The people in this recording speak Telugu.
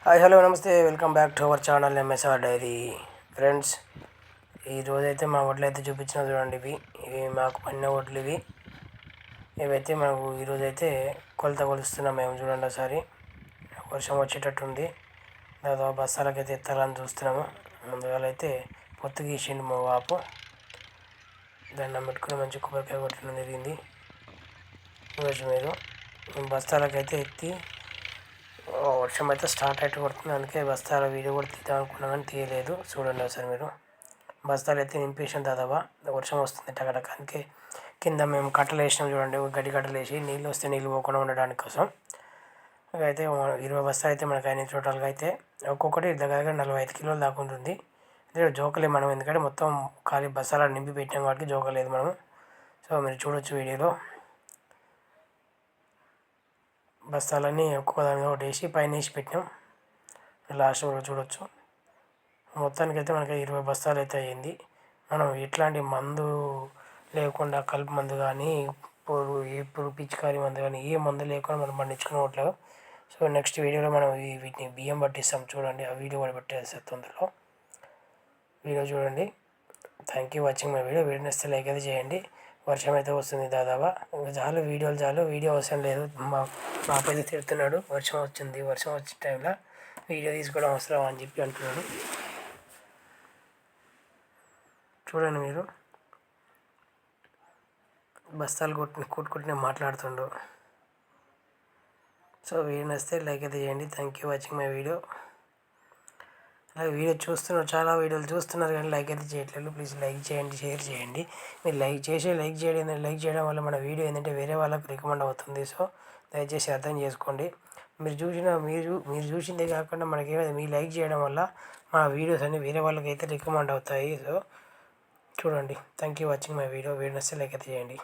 హాయ్ హలో నమస్తే welcome back to our channel MSR dairy friends. ఈరోజైతే మా వడ్లు అయితే చూపించిన చూడండి. ఇవి మాకు పడిన వడ్లు ఇవైతే మనకు ఈరోజైతే కొలుస్తున్నాం మేము. చూడండి ఒకసారి వర్షం వచ్చేటట్టుంది. దాదాపు బస్తాలకైతే ఎత్తాలని చూస్తున్నాము. ముందుగా అయితే పొత్తు గీసిండు మా వాపు. దండం పెట్టుకుని మంచి కొబ్బరికాయ కొట్టడం జరిగింది. ఈరోజు మీరు బస్తాలకైతే ఎత్తి వర్షం అయితే స్టార్ట్ అయితే కొడుతుంది. అందుకే బస్తాల వీడియో కూడా తీద్దాం అనుకున్నాం కానీ తీయలేదు. చూడండి ఒకసారి మీరు. బస్తాలు అయితే నింపేసాం. దాదాపు వర్షం వస్తుంది టకటక. అందుకే కింద మేము కట్టలు వేసినాం చూడండి. గడ్డి కట్టలు వేసి నీళ్ళు వస్తే నీళ్ళు పోకుండా ఉండడానికి కోసం. అయితే 20 బస్తాలు అయితే మనకు అయిన టోటల్గా అయితే ఒక్కొక్కటి దగ్గర 45 కిలోలు దాకా ఉంటుంది. అదే జోకలే మనం, ఎందుకంటే మొత్తం ఖాళీ బస్తాలు నింపి పెట్టాం కాబట్టి జోకలేదు మనము. సో మీరు చూడొచ్చు వీడియోలో. బస్తాలన్నీ ఒక్కొక్క దాని ఒకటి వేసి పైన వేసి పెట్టినాం. లాస్ట్ కూడా చూడొచ్చు. మొత్తానికైతే మనకి 20 బస్తాలు అయితే అయ్యింది. మనం ఎట్లాంటి మందు లేకుండా కలుపు మందు కానీ ఇప్పుడు పిచికారీ మందు కానీ ఏ మందు లేకుండా మనం పండించుకునేట్లేదు. సో నెక్స్ట్ వీడియోలో మనం వీటిని బియ్యం పట్టిస్తాం చూడండి. ఆ వీడియో కూడా పెట్టేస్తాం తొందరలో. వీడియో చూడండి. Thank you watching my video. Video నచ్చితే లైక్ అయితే చేయండి. వర్షం అయితే వస్తుంది దాదాపు. చాలు వీడియోలు చాలు, వీడియో అవసరం లేదు. మా పాప అయితే తిడుతున్నాడు, వర్షం వచ్చింది, వర్షం వచ్చే టైంలో వీడియో తీసుకోవడం అవసరం అని చెప్పి అంటున్నాడు. చూడండి మీరు. బస్తాలు కొట్టుకుంటూనే మాట్లాడుతుండు. సో వీడియో నచ్చితే లైక్ అయితే చేయండి. Thank you watching my video. అలాగే వీడియో చూస్తున్నారు, చాలా వీడియోలు చూస్తున్నారు కానీ లైక్ అయితే చేయట్లేదు. ప్లీజ్ లైక్ చేయండి, షేర్ చేయండి. మీరు లైక్ చేయడం వల్ల మన వీడియో ఏంటంటే వేరే వాళ్ళకి రికమెండ్ అవుతుంది. సో దయచేసి అర్థం చేసుకోండి. మీరు చూసిందే కాకుండా మనకేమైనా మీరు లైక్ చేయడం వల్ల మన వీడియోస్ అన్నీ వేరే వాళ్ళకి అయితే రికమెండ్ అవుతాయి. సో చూడండి. Thank you watching my video. నచ్చితే లైక్ అయితే చేయండి.